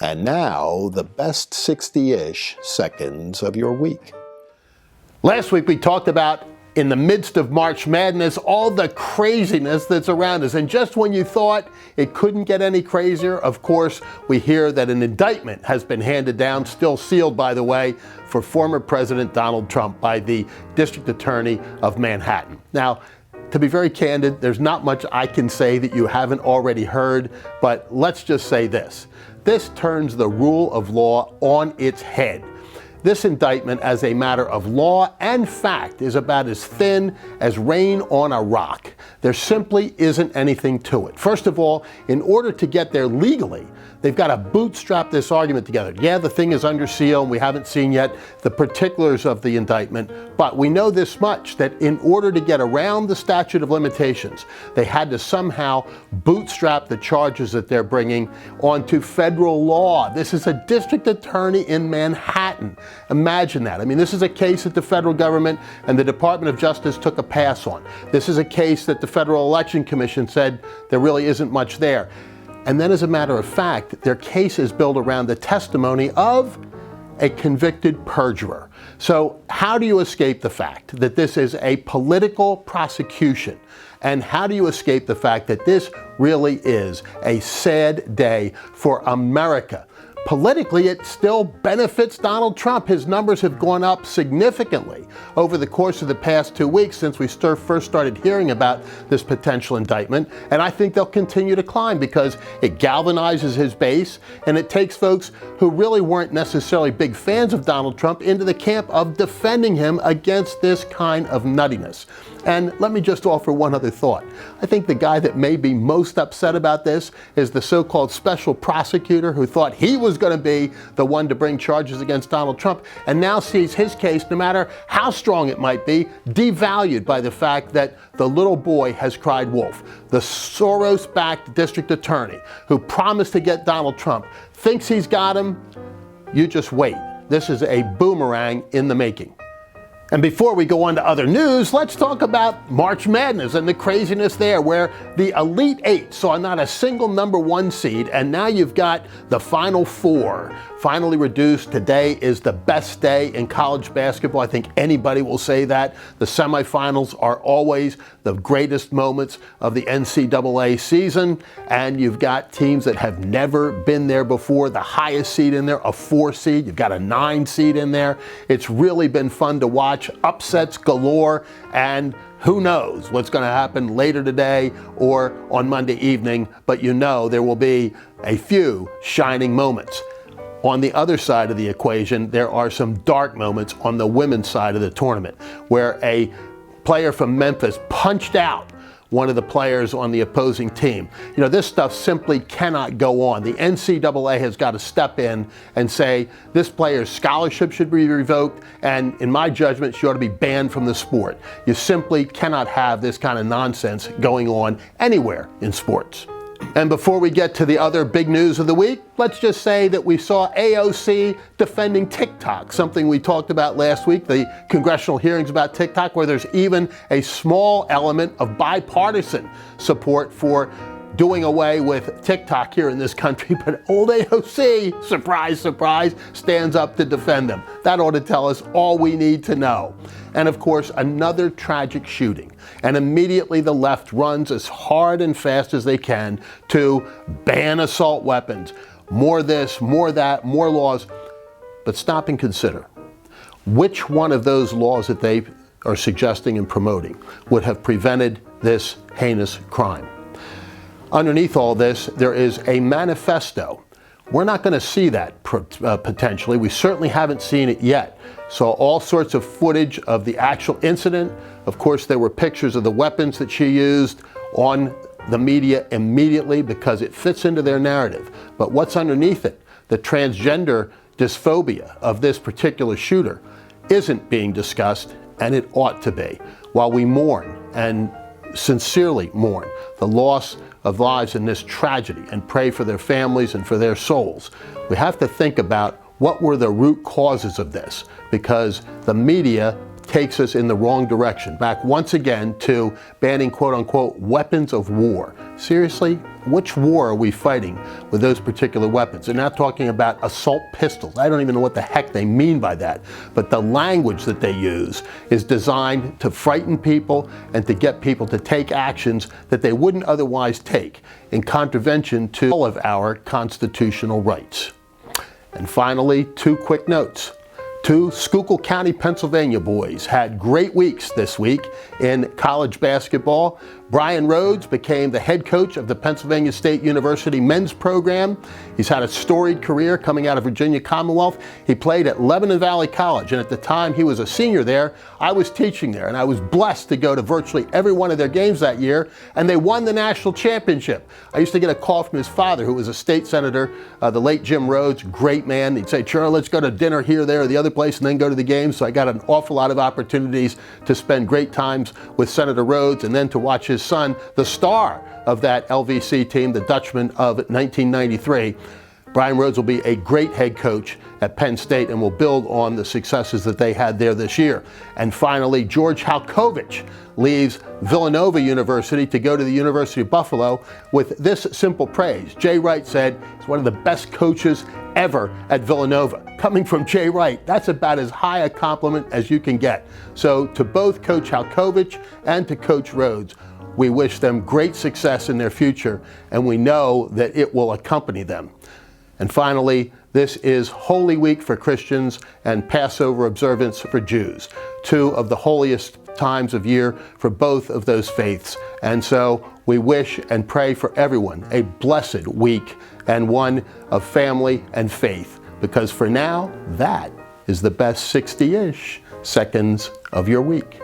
And now, the best 60-ish seconds of your week. Last week we talked about, in the midst of March Madness, all the craziness that's around us. And just when you thought it couldn't get any crazier, of course, we hear that an indictment has been handed down, still sealed, by the way, for former President Donald Trump by the District Attorney of Manhattan. Now, to be very candid, there's not much I can say that you haven't already heard, but let's just say this. This turns the rule of law on its head. This indictment, as a matter of law and fact, is about as thin as rain on a rock. There simply isn't anything to it. First of all, in order to get there legally, they've got to bootstrap this argument together. Yeah, the thing is under seal, and we haven't seen yet the particulars of the indictment, but we know this much, that in order to get around the statute of limitations, they had to somehow bootstrap the charges that they're bringing onto federal law. This is a district attorney in Manhattan. Imagine that. I mean, this is a case that the federal government and the Department of Justice took a pass on. This is a case that the Federal Election Commission said there really isn't much there. And then, as a matter of fact, their case is built around the testimony of a convicted perjurer. So how do you escape the fact that this is a political prosecution? And how do you escape the fact that this really is a sad day for America? Politically, it still benefits Donald Trump. His numbers have gone up significantly over the course of the past 2 weeks since we first started hearing about this potential indictment. And I think they'll continue to climb because it galvanizes his base and it takes folks who really weren't necessarily big fans of Donald Trump into the camp of defending him against this kind of nuttiness. And let me just offer one other thought. I think the guy that may be most upset about this is the so-called special prosecutor who thought he was going to be the one to bring charges against Donald Trump and now sees his case, no matter how strong it might be, devalued by the fact that the little boy has cried wolf. The Soros-backed district attorney who promised to get Donald Trump thinks he's got him. You just wait. This is a boomerang in the making. And before we go on to other news, let's talk about March Madness and the craziness there, where the Elite Eight saw not a single number one seed, and now you've got the Final Four finally reduced. Today is the best day in college basketball. I think anybody will say that. The semifinals are always the greatest moments of the NCAA season, and you've got teams that have never been there before. The highest seed in there, a 4 seed. You've got a 9 seed in there. It's really been fun to watch. Upsets galore, and who knows what's going to happen later today or on Monday evening, but you know there will be a few shining moments. On the other side of the equation, there are some dark moments on the women's side of the tournament, where a player from Memphis punched out one of the players on the opposing team. You know, this stuff simply cannot go on. The NCAA has got to step in and say this player's scholarship should be revoked, and in my judgment, she ought to be banned from the sport. You simply cannot have this kind of nonsense going on anywhere in sports. And before we get to the other big news of the week, let's just say that we saw AOC defending TikTok, something we talked about last week, the congressional hearings about TikTok, where there's even a small element of bipartisan support for doing away with TikTok here in this country, but old AOC, surprise, surprise, stands up to defend them. That ought to tell us all we need to know. And of course, another tragic shooting. And immediately the left runs as hard and fast as they can to ban assault weapons. More this, more that, more laws. But stop and consider. Which one of those laws that they are suggesting and promoting would have prevented this heinous crime? Underneath all this, there is a manifesto. We're not going to see that potentially. We certainly haven't seen it yet. Saw all sorts of footage of the actual incident. Of course, there were pictures of the weapons that she used on the media immediately because it fits into their narrative. But what's underneath it? The transgender dysphoria of this particular shooter isn't being discussed, and it ought to be. While we mourn and sincerely mourn the loss of lives in this tragedy and pray for their families and for their souls, we have to think about what were the root causes of this, because the media takes us in the wrong direction, back once again to banning quote-unquote weapons of war. Seriously, which war are we fighting with those particular weapons? They're not talking about assault pistols. I don't even know what the heck they mean by that. But the language that they use is designed to frighten people and to get people to take actions that they wouldn't otherwise take, in contravention to all of our constitutional rights. And finally, 2 quick notes. 2 Schuylkill County, Pennsylvania boys had great weeks this week in college basketball. Brian Rhoades became the head coach of the Pennsylvania State University men's program. He's had a storied career coming out of Virginia Commonwealth. He played at Lebanon Valley College, and at the time he was a senior there, I was teaching there, and I was blessed to go to virtually every one of their games that year, and they won the national championship. I used to get a call from his father, who was a state senator, the late Jim Rhoades, great man. He'd say, "Charlie, let's go to dinner here, there, or the other place, and then go to the games." So I got an awful lot of opportunities to spend great times with Senator Rhoades, and then to watch his son, the star of that LVC team, the Dutchman of 1993. Brian Rhoades will be a great head coach at Penn State and will build on the successes that they had there this year. And finally, George Halcovage leaves Villanova University to go to the University of Buffalo with this simple praise. Jay Wright said he's one of the best coaches ever at Villanova. Coming from Jay Wright, that's about as high a compliment as you can get. So to both Coach Halcovage and to Coach Rhoades, we wish them great success in their future, and we know that it will accompany them. And finally, this is Holy Week for Christians and Passover Observance for Jews, 2 of the holiest times of year for both of those faiths. And so we wish and pray for everyone a blessed week and one of family and faith, because for now, that is the best 60-ish seconds of your week.